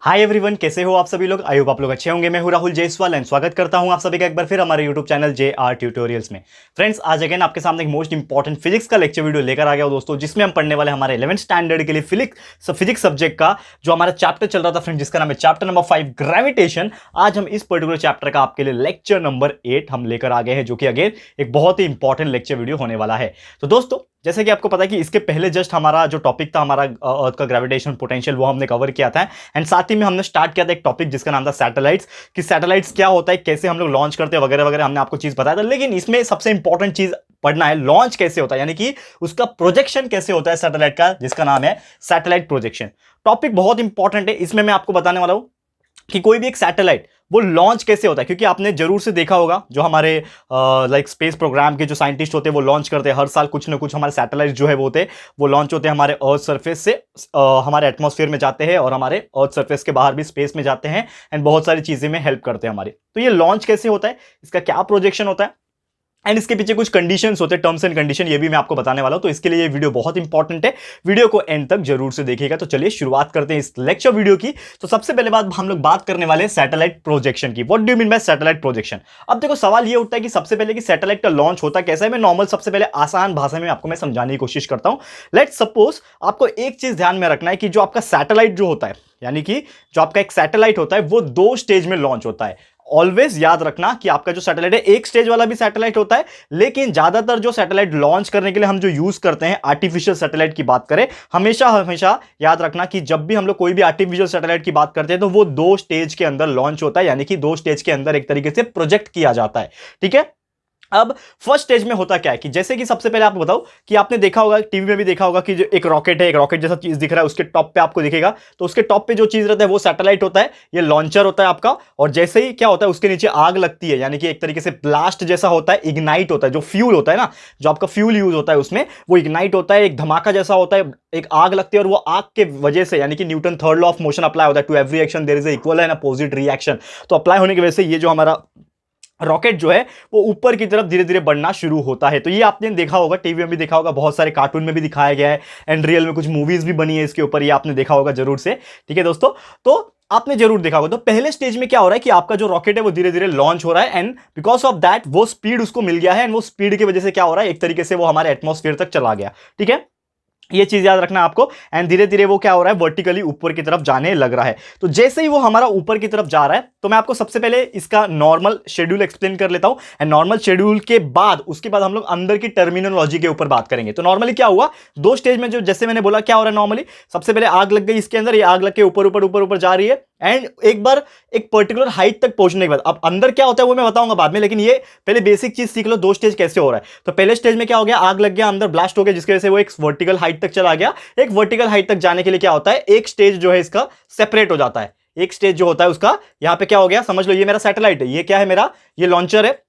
Hi everyone, कैसे हो आप सभी लोग। आई होप आप लोग अच्छे होंगे। मैं हूं राहुल जायसवाल एंड स्वागत करता हूं आप सभी का एक बार फिर हमारे यूट्यूब चैनल JR ट्यूटोरियल्स में। फ्रेंड्स, आज अगेन आपके सामने एक मोस्ट इंपॉर्टेंट फिजिक्स का लेक्चर वीडियो लेकर आ गया हूं दोस्तों, जिसमें हम पढ़ने वाले हमारे 11th स्टैंडर्ड के लिए फिजिक्स सब्जेक्ट का जो हमारा चैप्टर चल रहा था फ्रेंड्स, जिसका नाम है चैप्टर नंबर 5 ग्रेविटेशन। आज हम इस पर्टिकुलर चैप्टर का आपके लिए लेक्चर नंबर 8 हम लेकर आ गए हैं, जो कि अगेन एक बहुत ही इंपॉर्टेंट लेक्चर वीडियो होने वाला है। तो दोस्तों, जैसे कि आपको पता है कि इसके पहले जस्ट हमारा जो टॉपिक था हमारा अर्थ का ग्रेविटेशन पोटेंशियल, वो हमने कवर किया था एंड साथ ही में हमने स्टार्ट किया था एक टॉपिक जिसका नाम था सैटेलाइट्स, कि सैटेलाइट्स क्या होता है, कैसे हम लोग लॉन्च करते हैं वगैरह वगैरह, हमने आपको चीज बताया था। लेकिन इसमें सबसे इंपॉर्टेंट चीज पढ़ना है, लॉन्च कैसे होता है, यानी कि उसका प्रोजेक्शन कैसे होता है सैटेलाइट का, जिसका नाम है सैटेलाइट प्रोजेक्शन। टॉपिक बहुत इंपॉर्टेंट है। इसमें मैं आपको बताने वाला हूं कि कोई भी एक सैटेलाइट वो लॉन्च कैसे होता है, क्योंकि आपने जरूर से देखा होगा जो हमारे लाइक स्पेस प्रोग्राम के जो साइंटिस्ट होते हैं वो लॉन्च करते हैं हर साल कुछ ना कुछ। हमारे सैटेलाइट जो है वो लॉन्च होते हैं हमारे अर्थ सरफेस से, हमारे एटमॉस्फेयर में जाते हैं और हमारे अर्थ सरफेस के बाहर भी स्पेस में जाते हैं एंड बहुत सारी चीजें में हेल्प करते हैं हमारे। तो ये लॉन्च कैसे होता है, इसका क्या प्रोजेक्शन होता है एंड इसके पीछे कुछ कंडीशंस होते हैं, टर्म्स एंड कंडीशन, ये भी मैं आपको बताने वाला हूं। तो इसके लिए ये वीडियो बहुत इंपॉर्टेंट है, वीडियो को एंड तक जरूर से देखिएगा। तो चलिए शुरुआत करते हैं इस लेक्चर वीडियो की। तो सबसे पहले बात हम लोग बात करने वाले हैं सैटेलाइट प्रोजेक्शन की। What do you mean by satellite projection. अब देखो, सवाल ये उठता है कि सबसे पहले कि सैटेलाइट का लॉन्च होता कैसा है। मैं नॉर्मल सबसे पहले आसान भाषा में आपको मैं समझाने की कोशिश करता हूं। लेट्स सपोज, आपको एक चीज ध्यान में रखना है कि जो आपका सैटेलाइट जो होता है, यानी कि जो आपका एक सैटेलाइट होता है वो 2 स्टेज में लॉन्च होता है। ऑलवेज याद रखना कि आपका जो सैटेलाइट है एक स्टेज वाला भी सैटेलाइट होता है, लेकिन ज्यादातर जो सैटेलाइट लॉन्च करने के लिए हम जो यूज करते हैं आर्टिफिशियल सैटेलाइट की बात करें, हमेशा हमेशा याद रखना कि जब भी हम लोग कोई भी आर्टिफिशियल सैटेलाइट की बात करते हैं तो वो 2 स्टेज के अंदर लॉन्च होता है, यानी कि 2 स्टेज के अंदर एक तरीके से प्रोजेक्ट किया जाता है। ठीक है। अब फर्स्ट स्टेज में होता क्या है कि जैसे कि सबसे पहले आपको बताऊं कि आपने देखा होगा, टीवी में भी देखा होगा कि जो एक रॉकेट है, एक रॉकेट जैसा चीज दिख रहा है, उसके टॉप पे आपको दिखेगा, तो उसके टॉप पे जो चीज रहता है वो सैटेलाइट होता है, ये लॉन्चर होता है आपका। और जैसे ही क्या होता है उसके नीचे आग लगती है, यानी कि एक तरीके से ब्लास्ट जैसा होता है, इग्नाइट होता है, जो फ्यूल होता है ना, जो आपका फ्यूल यूज होता है उसमें, वो इग्नाइट होता है, एक धमाका जैसा होता है, एक आग लगती है और वो आग के वजह से, यानी कि Newton third law of motion apply होता है, to every action there is equal and opposite reaction. तो अप्लाई होने की वजह से ये जो हमारा रॉकेट जो है वो ऊपर की तरफ धीरे धीरे बढ़ना शुरू होता है। तो ये आपने देखा होगा, टीवी में भी देखा होगा, बहुत सारे कार्टून में भी दिखाया गया है एंड रियल में कुछ मूवीज भी बनी है इसके ऊपर, ये आपने देखा होगा जरूर से। ठीक है दोस्तों, तो आपने जरूर देखा होगा। तो पहले स्टेज में क्या हो रहा है कि आपका जो रॉकेट है वो धीरे धीरे लॉन्च हो रहा है एंड बिकॉज ऑफ दैट वो स्पीड उसको मिल गया है एंड वो स्पीड की वजह से क्या हो रहा है, एक तरीके से वो हमारे एटमॉस्फेयर तक चला गया। ठीक है, ये चीज याद रखना आपको। एंड धीरे धीरे वो क्या हो रहा है, वर्टिकली ऊपर की तरफ जाने लग रहा है। तो जैसे ही वो हमारा ऊपर की तरफ जा रहा है, तो मैं आपको सबसे पहले इसका नॉर्मल शेड्यूल एक्सप्लेन कर लेता हूं एंड नॉर्मल शेड्यूल के बाद उसके बाद हम लोग अंदर की टर्मिनोलॉजी के ऊपर बात करेंगे। तो नॉर्मली क्या हुआ, 2 स्टेज में जो जैसे मैंने बोला क्या हो रहा है, नॉर्मली सबसे पहले आग लग गई इसके अंदर, ये आग लग के ऊपर ऊपर ऊपर ऊपर जा रही है एंड एक बार एक पर्टिकुलर हाइट तक पहुंचने के बाद, अब अंदर क्या होता है वो मैं बताऊंगा बाद में, लेकिन ये पहले बेसिक चीज सीख लो, 2 स्टेज कैसे हो रहा है। तो पहले स्टेज में क्या हो गया, आग लग गया, अंदर ब्लास्ट हो गया, जिसकी वजह से वो एक वर्टिकल हाइट तक चला गया। एक वर्टिकल हाइट तक जाने के लिए क्या होता है, एक स्टेज जो है इसका सेपरेट हो जाता है। एक स्टेज जो होता है उसका, यहां पे क्या हो गया, समझ लो ये मेरा सैटेलाइट है, ये क्या है मेरा, ये लॉन्चर है,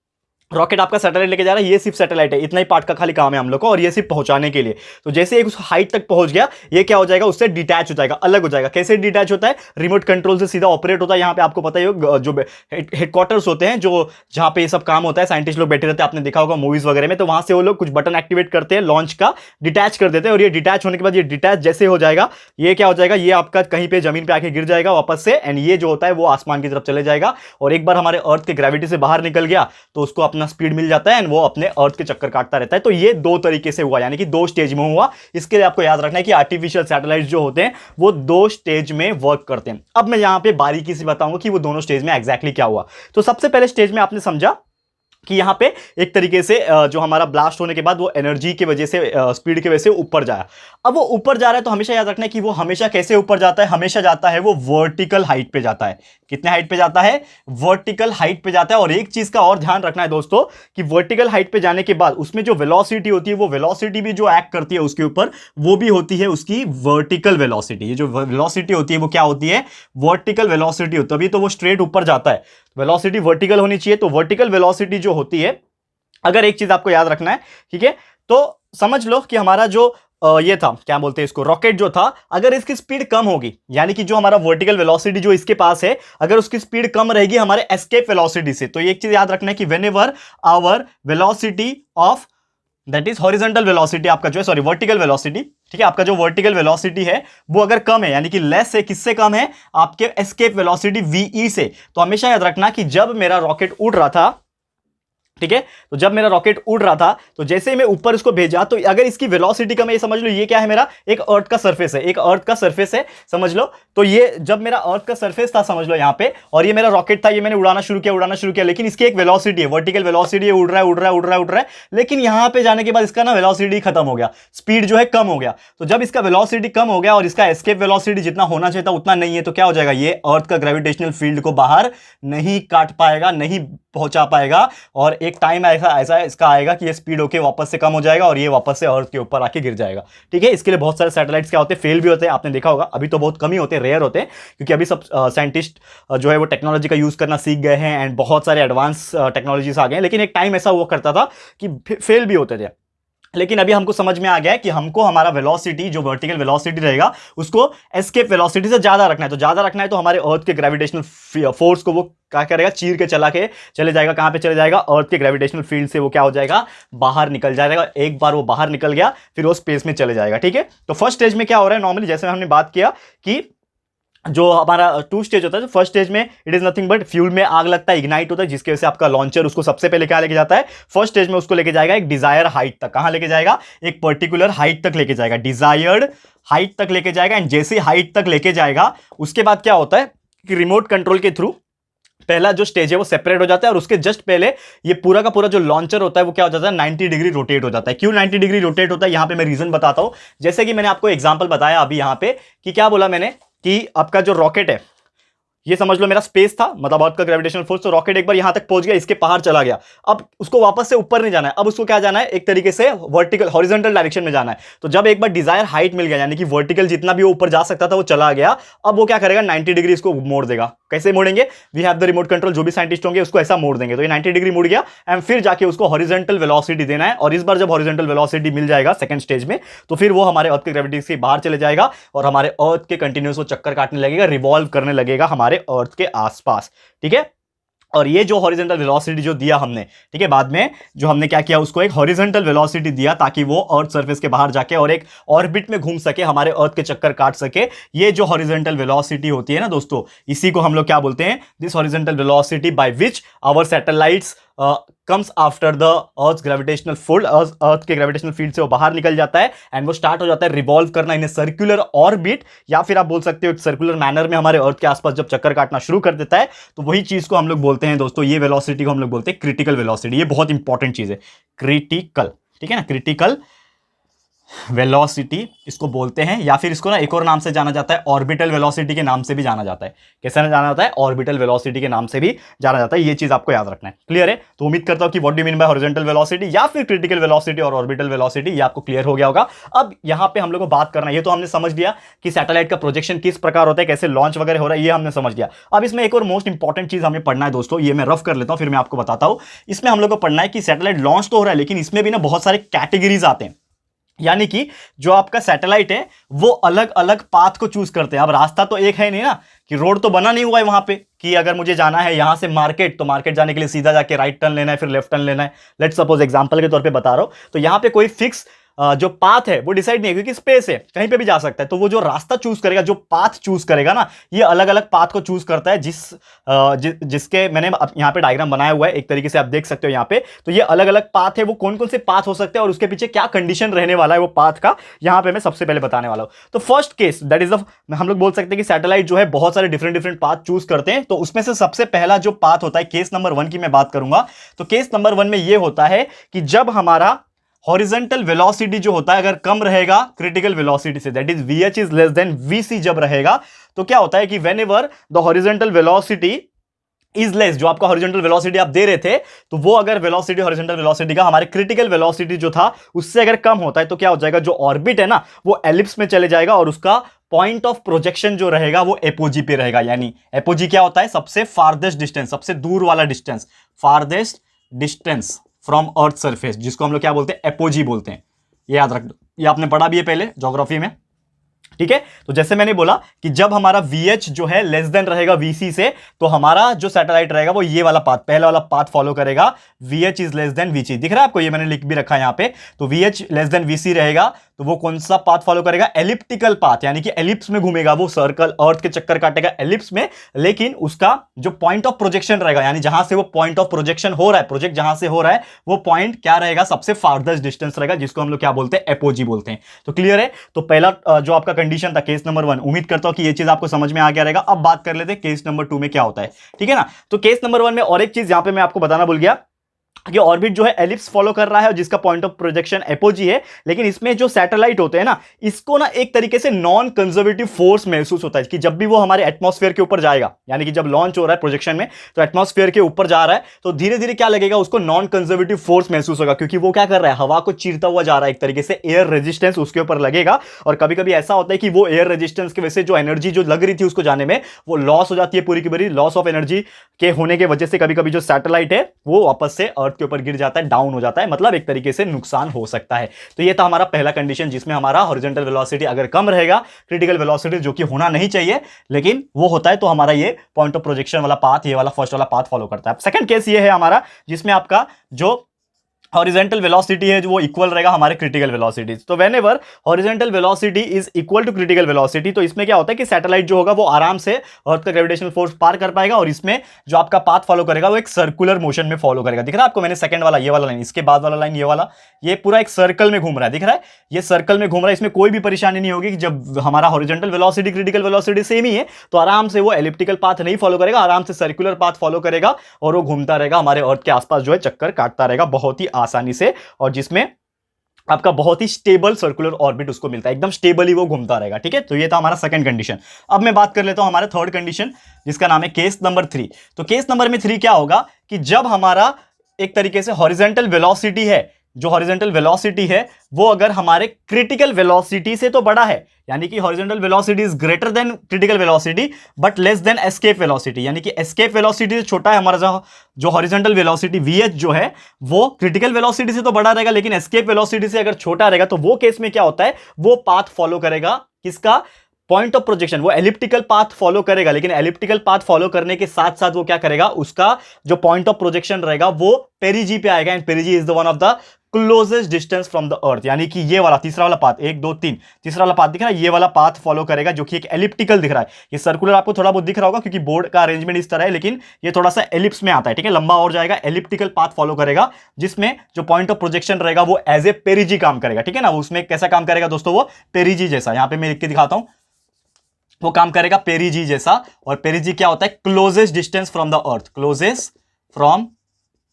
रॉकेट आपका सैटेलाइट लेके जा रहा है, ये सिर्फ सैटेलाइट है, इतना ही पार्ट का खाली काम है हम लोग को, और ये सिर्फ पहुंचाने के लिए। तो जैसे एक उस हाइट तक पहुंच गया, ये क्या हो जाएगा, उससे डिटैच हो जाएगा, अलग हो जाएगा। कैसे डिटैच होता है, रिमोट कंट्रोल से सीधा ऑपरेट होता है। यहाँ पे आपको पता ही हो, जो हेडक्वार्टर्स होते हैं, जो जहां पे ये सब काम होता है, साइंटिस्ट लोग बैठे रहते हैं, आपने देखा होगा मूवीज वगैरह में, तो वहां से वो लोग कुछ बटन एक्टिवेट करते हैं, लॉन्च का डिटैच कर देते हैं, और ये डिटैच होने के बाद, ये डिटैच जैसे हो जाएगा, ये क्या हो जाएगा, ये आपका कहीं पे जमीन पे आके गिर जाएगा वापस से, एंड ये जो होता है वो आसमान की तरफ चले जाएगा। और एक बार हमारे अर्थ के ग्रेविटी से बाहर निकल गया तो उसको अपना स्पीड मिल जाता है, वो अपने अर्थ के चक्कर काटता रहता है। तो ये 2 तरीके से हुआ, यानी कि 2 स्टेज में हुआ। इसके लिए आपको याद रखना है कि आर्टिफिशियल सैटेलाइट जो होते हैं वो 2 स्टेज में वर्क करते हैं। अब मैं यहां पे बारीकी से बताऊंगा कि वो दोनों स्टेज में एग्जैक्टली क्या हुआ। तो सबसे पहले स्टेज में आपने समझा कि यहां पे एक तरीके से जो हमारा ब्लास्ट होने के बाद वो एनर्जी की वजह से, स्पीड की वजह से ऊपर जाया। अब वो ऊपर जा रहा है तो हमेशा याद रखना है कि वो हमेशा कैसे ऊपर जाता है, हमेशा जाता है वो वर्टिकल हाइट पे जाता है। कितने हाइट पे जाता है, वर्टिकल हाइट पे जाता है। और एक चीज का और ध्यान रखना है दोस्तों कि वर्टिकल हाइट पे जाने के बाद उसमें जो वेलोसिटी होती है, वो वेलोसिटी भी जो एक्ट करती है उसके ऊपर, वो भी होती है उसकी वर्टिकल वेलोसिटी। ये जो वेलोसिटी होती है वो क्या होती है, वर्टिकल वेलोसिटी होती है, तभी तो वो स्ट्रेट ऊपर जाता है। वेलोसिटी वर्टिकल होनी चाहिए। तो वर्टिकल वेलोसिटी जो होती है, अगर एक चीज आपको याद रखना है, ठीक है, तो समझ लो कि हमारा जो ये था, क्या बोलते हैं इसको, रॉकेट जो था, अगर इसकी स्पीड कम होगी, यानी कि जो हमारा वर्टिकल वेलोसिटी जो इसके पास है, अगर उसकी स्पीड कम रहेगी हमारे एस्केप वेलोसिटी से, तो ये एक चीज याद रखना है कि whenever our velocity of that is horizontal velocity आपका जो है, सॉरी वर्टिकल वेलोसिटी, ठीक है, आपका जो वर्टिकल वेलोसिटी है वो अगर कम है, यानी कि लेस है, किससे कम है, आपके एस्केप वेलोसिटी वीई से। तो हमेशा याद रखना कि जब मेरा रॉकेट उड़ रहा था, ठीक है, तो जब मेरा रॉकेट उड़ रहा था तो जैसे ही मैं ऊपर इसको भेजा, तो अगर इसकी वेलोसिटी कम है, ये समझ लो ये क्या है, मेरा एक अर्थ का सरफेस है, एक अर्थ का सरफेस है, समझ लो। तो ये जब मेरा अर्थ का सरफेस था, समझ लो यहां पे, और ये मेरा रॉकेट था, ये मैंने उड़ाना शुरू किया, लेकिन इसकी एक वेलोसिटी है, वर्टिकल वेलोसिटी है, उड़ रहा है, लेकिन यहां पे जाने के बाद इसका ना वेलोसिटी खत्म हो गया, स्पीड जो है कम हो गया। तो जब इसका वेलोसिटी कम हो गया और इसका एस्केप वेलोसिटी जितना होना चाहिए था उतना नहीं है, तो क्या हो जाएगा, ये अर्थ का ग्रेविटेशनल फील्ड को बाहर नहीं काट पाएगा, नहीं पहुंचा पाएगा, और एक टाइम ऐसा इसका आएगा कि ये स्पीड होके वापस से कम हो जाएगा और ये वापस से अर्थ के ऊपर आके गिर जाएगा, ठीक है। इसके लिए बहुत सारे सैटेलाइट्स क्या होते हैं, फेल भी होते हैं, आपने देखा होगा, अभी तो बहुत कम ही होते हैं, रेयर होते हैं, क्योंकि अभी सब साइंटिस्ट जो है वो टेक्नोलॉजी का यूज करना सीख गए हैं एंड बहुत सारे एडवांस टेक्नोलॉजीज आ गए हैं। लेकिन एक टाइम ऐसा हुआ करता था कि फेल भी होते थे, लेकिन अभी हमको समझ में आ गया है कि हमको हमारा वेलोसिटी जो वर्टिकल वेलोसिटी रहेगा उसको एस्केप वेलोसिटी से ज्यादा रखना है। तो ज्यादा रखना है तो हमारे अर्थ के ग्रेविटेशनल फोर्स को वो क्या करेगा, चीर के चले जाएगा, कहां पे चले जाएगा, अर्थ के ग्रेविटेशनल फील्ड से वो क्या हो जाएगा, बाहर निकल जाएगा। एक बार वो बाहर निकल गया फिर वो स्पेस में चले जाएगा, ठीक है। तो फर्स्ट स्टेज में क्या हो रहा है, नॉर्मली जैसे हमने बात किया कि जो हमारा 2 स्टेज होता है, फर्स्ट स्टेज में it is nothing but fuel में आग लगता है, इग्नाइट होता है, जिसकी वजह से आपका लॉन्चर उसको सबसे पहले क्या लेके जाता है, फर्स्ट स्टेज में उसको लेके जाएगा एक डिजायर हाइट तक। कहां लेके जाएगा, एक पर्टिकुलर हाइट तक लेके जाएगा, डिजायर्ड हाइट तक लेके जाएगा। एंड जैसे हाइट तक लेके जाएगा उसके बाद क्या होता है कि रिमोट कंट्रोल के थ्रू पहला जो स्टेज है वो सेपरेट हो जाता है, और उसके जस्ट पहले ये पूरा का पूरा जो लॉन्चर होता है वो क्या हो जाता है, 90 डिग्री रोटेट हो जाता है। क्यों 90 डिग्री रोटेट होता है, यहां पे मैं रीजन बताता हूं। जैसे कि मैंने आपको एग्जांपल बताया अभी यहां पे कि क्या बोला मैंने कि आपका जो रॉकेट है, ये समझ लो मेरा स्पेस था, मतलब अर्थ का ग्रेविटेशनल फोर्स, तो रॉकेट एक बार यहां तक पहुंच गया, इसके बाहर चला गया, अब उसको वापस से ऊपर नहीं जाना है, अब उसको क्या जाना है, एक तरीके से वर्टिकल हॉरिजॉन्टल डायरेक्शन में जाना है। तो जब एक बार डिजायर हाइट मिल गया, यानी कि वर्टिकल जितना भी वो ऊपर जा सकता था वो चला गया, अब वो क्या करेगा, 90 डिग्री इसको मोड़ देगा। कैसे मोड़ेंगे, we have the remote control, जो भी साइंटिस्ट होंगे उसको ऐसा मोड़ देंगे। तो ये 90 डिग्री मुड़ गया एंड फिर जाके उसको हॉरिजॉन्टल वेलोसिटी देना है, और इस बार जब हॉरिजॉन्टल वेलोसिटी मिल जाएगा सेकंड स्टेज में, तो फिर वो हमारे अर्थ के ग्रेविटी से बाहर चले जाएगा और हमारे अर्थ के कंटिन्यूस वो चक्कर काटने लगेगा, रिवॉल्व करने लगेगा हमारे अर्थ के आसपास, ठीक है। और ये जो हॉरिजॉन्टल वेलोसिटी जो दिया हमने, ठीक है, बाद में जो हमने क्या किया, उसको एक हॉरिजॉन्टल वेलोसिटी दिया ताकि वो अर्थ सरफेस के बाहर जाके और एक ऑर्बिट में घूम सके, हमारे अर्थ के चक्कर काट सके। ये जो हॉरिजॉन्टल वेलोसिटी होती है ना दोस्तों, इसी को हम लोग क्या बोलते हैं, this horizontal velocity by which our satellites comes after the earth gravitational field, earth के ग्रेविटेशनल फील्ड से वो बाहर निकल जाता है एंड वो स्टार्ट हो जाता है रिवॉल्व करना इन ए सर्कुलर ऑर्बिट, या फिर आप बोल सकते हो एक सर्कुलर मैनर में हमारे अर्थ के आसपास जब चक्कर काटना शुरू कर देता है, तो वही चीज को हम लोग बोलते हैं दोस्तों, ये वेलोसिटी को हम लोग बोलते हैं क्रिटिकल वेलोसिटी। ये बहुत इंपॉर्टेंट चीज है, क्रिटिकल, ठीक है ना, क्रिटिकल वेलोसिटी इसको बोलते हैं, या फिर इसको ना एक और नाम से जाना जाता है, ऑर्बिटल वेलोसिटी के नाम से भी जाना जाता है। कैसे जाना जाता है, ऑर्बिटल वेलोसिटी के नाम से भी जाना जाता है। ये चीज आपको याद रखना है, क्लियर है। तो उम्मीद करता हूं कि what do mean by horizontal velocity या फिर क्रिटिकल वेलोसिटी और ऑर्बिटल वेलोसिटी, ये आपको क्लियर हो गया होगा। अब यहां पे हम लोग को बात करना है, ये तो हमने समझ लिया कि सैटेलाइट का प्रोजेक्शन किस प्रकार होता है, कैसे लॉन्च वगैरह हो रहा है, ये हमने समझ लिया। अब इसमें एक और मोस्ट इंपॉर्टेंट चीज हमें पढ़ना है दोस्तों, ये मैं रफ कर लेता हूं फिर मैं आपको बताता हूं। इसमें हम लोग को पढ़ना है कि सैटेलाइट लॉन्च तो हो रहा है, लेकिन इसमें भी ना बहुत सारे कैटेगरीज आते हैं, यानी कि जो आपका सैटेलाइट है वो अलग अलग पाथ को चूज करते हैं। अब रास्ता तो एक है नहीं ना, कि रोड तो बना नहीं हुआ है वहां पे कि अगर मुझे जाना है यहां से मार्केट, तो मार्केट जाने के लिए सीधा जाके राइट टर्न लेना है, फिर लेफ्ट टर्न लेना है। लेट्स सपोज एग्जांपल के तौर पे बता रहा हूं, तो यहां पे कोई फिक्स जो पाथ है वो डिसाइड नहीं है, क्योंकि स्पेस है, कहीं पे भी जा सकता है। तो वो जो रास्ता चूज करेगा, जो पाथ चूज करेगा ना, ये अलग अलग पाथ को चूज करता है, जिसके मैंने यहाँ पे डायग्राम बनाया हुआ है, एक तरीके से आप देख सकते हो यहाँ पे। तो ये अलग अलग पाथ है, वो कौन कौन से पाथ हो सकते हैं और उसके पीछे क्या कंडीशन रहने वाला है वो पाथ का, यहाँ पे मैं सबसे पहले बताने वाला हूँ। तो फर्स्ट केस दैट इज हम लोग बोल सकते हैं कि सैटेलाइट जो है बहुत सारे डिफरेंट डिफरेंट पाथ चूज करते हैं। तो उसमें से सबसे पहला जो पाथ होता है, केस नंबर 1 की मैं बात करूंगा, तो केस नंबर 1 में ये होता है कि जब हमारा हॉरिजॉन्टल वेलोसिटी जो होता है अगर कम रहेगा क्रिटिकल वेलोसिटी से, that is VH is less than VC जब रहेगा, तो क्या होता है कि whenever the horizontal velocity is less, जो आपका हॉरिजॉन्टल वेलोसिटी आप दे रहे थे, तो वो अगर वेलोसिटी हॉरिजॉन्टल वेलोसिटी का हमारे क्रिटिकल वेलोसिटी जो था उससे अगर कम होता है, तो क्या हो जाएगा, जो ऑर्बिट है ना वो एलिप्स में चले जाएगा और उसका पॉइंट ऑफ प्रोजेक्शन जो रहेगा वो एपोजी पे रहेगा। यानी एपोजी क्या होता है, सबसे फारदेस्ट डिस्टेंस, सबसे दूर वाला distance, farthest distance from earth surface, जिसको हम लोग क्या बोलते हैं, एपोजी बोलते हैं। ये याद रख दो, ये आपने पढ़ा भी है पहले ज्योग्राफी में, ठीक है। तो जैसे मैंने बोला कि जब हमारा VH जो है लेस देन रहेगा VC से, तो हमारा जो सैटेलाइट रहेगा वो ये वाला पाथ, पहला वाला पाथ फॉलो करेगा। VH is less than VC, दिख रहा है आपको, ये मैंने लिख भी रखा है यहां पे। तो VH लेस देन VC रहेगा, तो वो कौन सा पाथ फॉलो करेगा? एलिप्टिकल पाथ, यानी कि एलिप्स में घूमेगा वो, सर्कल अर्थ के चक्कर काटेगा एलिप्स में, लेकिन उसका जो पॉइंट ऑफ प्रोजेक्शन रहेगा, यानी जहां से वो पॉइंट ऑफ प्रोजेक्शन हो रहा है, प्रोजेक्ट जहां से हो रहा है, वो पॉइंट क्या रहेगा? सबसे फार्देस्ट डिस्टेंस रहेगा, जिसको हम लोग क्या बोलते हैं? एपोजी बोलते हैं। तो क्लियर है। तो पहला जो आपका कंडीशन था केस नंबर 1, उम्मीद करता हूं कि ये चीज आपको समझ में आ गया रहेगा। अब बात कर लेते हैं केस नंबर 2 में क्या होता है, ठीक है ना। तो केस नंबर 1 में और एक चीज यहां पे मैं आपको बताना भूल गया कि ऑर्बिट जो है एलिप्स फॉलो कर रहा है और जिसका पॉइंट ऑफ प्रोजेक्शन एपोजी है, लेकिन इसमें जो सैटेलाइट होते हैं ना, इसको ना एक तरीके से नॉन कंजर्वेटिव फोर्स महसूस होता है कि जब भी वो हमारे एटमॉस्फेयर के ऊपर जाएगा, यानी कि जब लॉन्च हो रहा है प्रोजेक्शन में, तो एटमॉस्फेयर के ऊपर जा रहा है, तो धीरे धीरे क्या लगेगा उसको? नॉन कंजर्वेटिव फोर्स महसूस होगा, क्योंकि वो क्या कर रहा है? हवा को चीरता हुआ जा रहा है, एक तरीके से एयर रेजिस्टेंस उसके ऊपर लगेगा। और कभी कभी ऐसा होता है कि वो एयर रेजिस्टेंस की वजह से जो एनर्जी जो लग रही थी उसको जाने में, वो लॉस हो जाती है पूरी की पूरी। लॉस ऑफ एनर्जी के होने की वजह से कभी कभी जो सैटेलाइट है वो वापस से अर्थ के ऊपर गिर जाता है, डाउन हो जाता है, मतलब एक तरीके से नुकसान हो सकता है। तो ये था हमारा पहला कंडीशन, जिसमें हमारा हॉरिजॉन्टल वेलोसिटी अगर कम रहेगा, क्रिटिकल वेलोसिटी जो कि होना नहीं चाहिए लेकिन वो होता है, तो हमारा ये पॉइंट ऑफ प्रोजेक्शन वाला पाथ, ये वाला फर्स्ट वाला पाथ फॉलो करता है। सेकंड केस ये है हमारा, जिसमें आपका जो हॉरिजॉन्टल वेलोसिटी है जो वो इक्वल रहेगा हमारे क्रिटिकल वेलोसिटी। तो whenever horizontal velocity is equal to critical velocity, तो इसमें क्या होता है कि सैटेलाइट जो होगा वो आराम से अर्थ का ग्रेविटेशनल फोर्स पार कर पाएगा, और इसमें जो आपका पाथ फॉलो करेगा वो एक सर्कुलर मोशन में फॉलो करेगा। दिख रहा है आपको, मैंने सेकंड वाला ये वाला लाइन, इसके बाद वाला लाइन ये वाला, ये पूरा एक सर्कल में घूम रहा है, दिख रहा है, ये सर्कल में घूम रहा है। इसमें कोई भी परेशानी नहीं होगी कि जब हमारा horizontal velocity critical velocity same ही है, तो आराम से वो एलिप्टिकल पाथ नहीं फॉलो करेगा, आराम से सर्कुलर पाथ फॉलो करेगा, और वो घूमता रहेगा हमारे अर्थ के आसपास जो है चक्कर काटता रहेगा बहुत ही आसानी से, और जिसमें आपका बहुत ही स्टेबल सर्कुलर ऑर्बिट उसको मिलता है, एकदम स्टेबली वो घूमता रहेगा। ठीक है, तो ये था हमारा सेकंड कंडीशन। अब मैं बात कर लेता हूं हमारे थर्ड कंडीशन, जिसका नाम है केस नंबर 3। तो केस नंबर में 3 क्या होगा कि जब हमारा एक तरीके से हॉरिजॉन्टल वेलोसिटी है, जो हॉरिजॉन्टल वेलोसिटी है वो अगर हमारे क्रिटिकल वेलोसिटी से तो बड़ा है, यानी कि horizontal velocity is greater than critical velocity but less than escape velocity, यानी कि एस्केप वेलोसिटी से छोटा है हमारा जो हॉरिजॉन्टल वेलोसिटी VH जो है वो क्रिटिकल वेलोसिटी से तो बड़ा रहेगा, लेकिन एस्केप वेलोसिटी से अगर छोटा रहेगा, तो वो केस में क्या होता है, वो पाथ फॉलो करेगा किसका? पॉइंट ऑफ प्रोजेक्शन, वो एलिप्टिकल पाथ फॉलो करेगा, लेकिन एलिप्टिकल पाथ फॉलो करने के साथ साथ वो क्या करेगा, उसका जो पॉइंट ऑफ प्रोजेक्शन रहेगा वो पेरिजी पे आएगा, and पेरिजी is the one of the closest distance from the अर्थ, यानी कि ये वाला तीसरा वाला पाथ, 1 2 3 तीसरा वाला पाथ दिख रहा है, ये वाला पाथ फॉलो करेगा, जो कि एक एलिप्टिकल दिख रहा है। ये सर्कुलर आपको थोड़ा बहुत दिख रहा होगा क्योंकि बोर्ड का अरेंजमेंट इस तरह है, लेकिन ये थोड़ा सा एलिप्स में आता है, ठीक है, लंबा और जाएगा, एलिप्टिकल पाथ फॉलो करेगा, जिसमें जो पॉइंट ऑफ प्रोजेक्शन रहेगा वो एज ए पेरिजी काम करेगा। ठीक है ना, उसमें कैसा काम करेगा दोस्तों, वो पेरिजी जैसा, यहां पे मैं लिख के दिखाता हूं, वो काम करेगा पेरिजी जैसा। और पेरिजी क्या होता है? Closest distance from the earth, closest from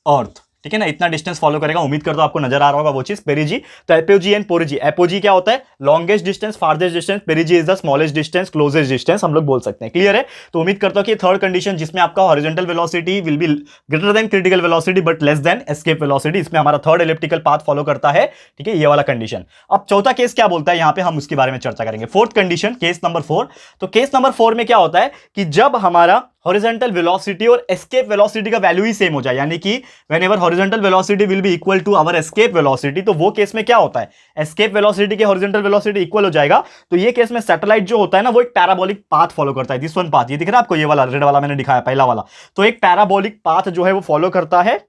earth, ठीक है ना, इतना डिस्टेंस फॉलो करेगा। उम्मीद करता हूं आपको नजर आ रहा होगा वो चीज, पेरिजी। तो एपोजी एंड पोरिजी, एपोजी क्या होता है? Longest distance, farthest distance, पेरिजी is the smallest distance, closest distance हम लोग बोल सकते हैं। क्लियर है? तो उम्मीद करता हूं कि थर्ड कंडीशन, जिसमें आपका horizontal velocity will be greater than critical velocity but less than escape velocity, इसमें हमारा थर्ड एलिप्टिकल पाथ फॉलो करता है। ठीक है, ये वाला कंडीशन। अब चौथा केस क्या बोलता है, यहां पे हम उसके बारे में चर्चा करेंगे। Fourth condition, case number 4। तो केस नंबर 4 में क्या होता है कि जब हमारा हॉरिजॉन्टल वेलोसिटी और एस्केप वेलोसिटी का वैल्यू ही सेम हो जाए, यानी कि whenever horizontal velocity will be equal to our escape velocity, तो वो केस में क्या होता है, एस्केप वेलोसिटी के हॉरिजॉन्टल वेलोसिटी इक्वल हो जाएगा। तो ये केस में सैटेलाइट जो होता है ना, वो एक पैराबोलिक पाथ फॉलो करता है। दिस वन पाथ, ये दिख रहा है आपको, ये वाला रेड वाला मैंने दिखाया पहला वाला, तो एक पैराबोलिक पाथ जो है वो फॉलो करता है,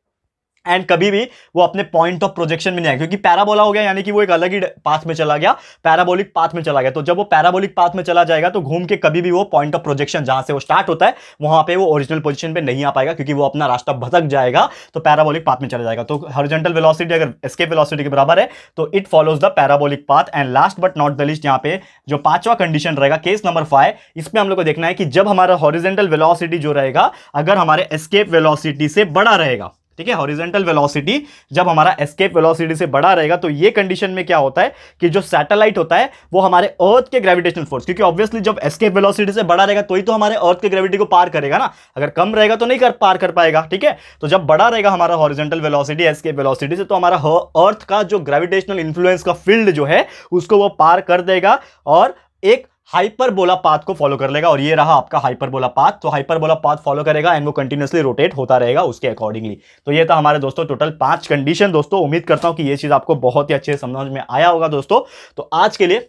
एंड कभी भी वो अपने पॉइंट ऑफ प्रोजेक्शन में नहीं आएगा, क्योंकि पैराबोला हो गया, यानी कि वो एक अलग ही पाथ में चला गया, पैराबोलिक पाथ में चला गया। तो जब वो पैराबोलिक पाथ में चला जाएगा तो घूम के कभी भी वो पॉइंट ऑफ प्रोजेक्शन जहां से वो स्टार्ट होता है वहां पे वो ओरिजिनल पोजीशन पे नहीं आ पाएगा, क्योंकि वो अपना रास्ता भटक जाएगा, तो पैराबोलिक पाथ में चला जाएगा। तो हॉरिजॉन्टल वेलोसिटी अगर एस्केप वेलोसिटी के बराबर है तो it follows the parabolic path. And last but not the least, यहाँ पे जो पांचवा कंडीशन रहेगा, केस नंबर 5, इसमें हम लोग को देखना है कि जब हमारा हॉरिजॉन्टल वेलोसिटी जो रहेगा अगर हमारे एस्केप वेलोसिटी से बड़ा रहेगा, ठीक है, हॉरिजॉन्टल वेलोसिटी जब हमारा एस्केप वेलोसिटी से बड़ा रहेगा, तो ये कंडीशन में क्या होता है कि जो सैटेलाइट होता है वो हमारे अर्थ के ग्रेविटेशनल फोर्स, क्योंकि ऑब्वियसली जब एस्केप वेलोसिटी से बड़ा रहेगा तो ही तो हमारे अर्थ के ग्रेविटी को पार करेगा ना, अगर कम रहेगा तो नहीं पार कर पाएगा। ठीक है, तो जब बड़ा रहेगा हमारा हॉरिजॉन्टल वेलोसिटी एस्केप वेलोसिटी से, तो हमारा अर्थ का जो ग्रेविटेशनल इन्फ्लुएंस का फील्ड जो है उसको वो पार कर देगा और एक हाइपरबोला पाथ को फॉलो कर लेगा। और ये रहा आपका हाइपरबोला पाथ। तो हाइपरबोला पाथ फॉलो करेगा एंड वो कंटिन्यूअसली रोटेट होता रहेगा उसके अकॉर्डिंगली। तो ये था हमारे दोस्तों टोटल 5 कंडीशन। दोस्तों उम्मीद करता हूं कि ये चीज आपको बहुत ही अच्छे से समझ में आया होगा दोस्तों। तो आज के लिए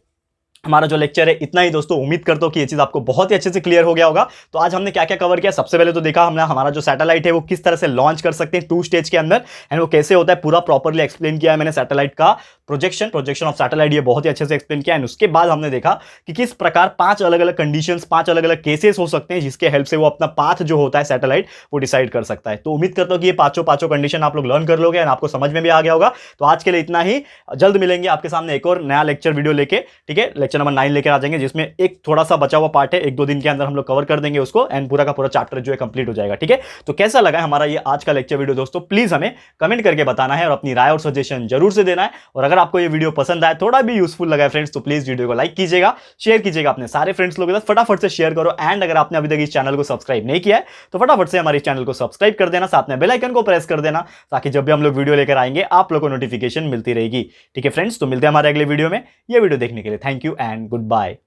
हमारा जो लेक्चर है इतना ही दोस्तों। उम्मीद करता हूं कि ये चीज आपको बहुत ही अच्छे से क्लियर हो गया होगा। तो आज हमने क्या क्या कवर किया, सबसे पहले तो देखा हमने हमारा जो सैटेलाइट है वो किस तरह से लॉन्च कर सकते हैं 2 स्टेज के अंदर, एंड वो कैसे होता है पूरा प्रॉपरली एक्सप्लेन किया है मैंने। सैटेलाइट का प्रोजेक्शन ऑफ सैटेलाइट ये बहुत ही अच्छे से एक्सप्लेन किया। एंड उसके बाद हमने देखा कि किस प्रकार 5 अलग अलग कंडीशंस, 5 अलग अलग केसेस हो सकते हैं जिसके हेल्प से वो अपना पाथ जो होता है सैटेलाइट वो डिसाइड कर सकता है। तो उम्मीद करता हूं कि ये पांचों कंडीशन आप लोग लर्न कर लोगे एंड आपको समझ में भी आ गया होगा। तो आज के लिए इतना ही, जल्द मिलेंगे आपके सामने एक और नया लेक्चर वीडियो लेके, ठीक है। लेक्चर नंबर 9 लेकर आ जाएंगे, जिसमें एक थोड़ा सा बचा हुआ पार्ट है, 1-2 दिन के अंदर हम लोग कवर कर देंगे उसको, एंड पूरा का पूरा चैप्टर जो है कंप्लीट हो जाएगा, ठीक है। तो कैसा लगा हमारा ये आज का लेक्चर वीडियो दोस्तों, प्लीज हमें कमेंट करके बताना है और अपनी राय और सजेशन जरूर से देना है। और अगर आपको ये वीडियो पसंद आए, थोड़ा भी यूजफुल लगा है फ्रेंड्स, तो प्लीज वीडियो को लाइक कीजिएगा, शेयर कीजिएगा अपने सारे फ्रेंड्स लोगों के साथ, फटाफट से शेयर करो। एंड अगर आपने अभी तक इस चैनल को सब्सक्राइब नहीं किया है तो फटाफट से हमारे चैनल को सब्सक्राइब कर देना, साथ में बेल आइकन को प्रेस कर देना, ताकि जब भी हम लोग वीडियो लेकर आएंगे आप लोगों को नोटिफिकेशन मिलती रहेगी, ठीक है फ्रेंड्स। तो मिलते हैं हमारे अगले वीडियो में। ये वीडियो देखने के लिए thank you and good bye.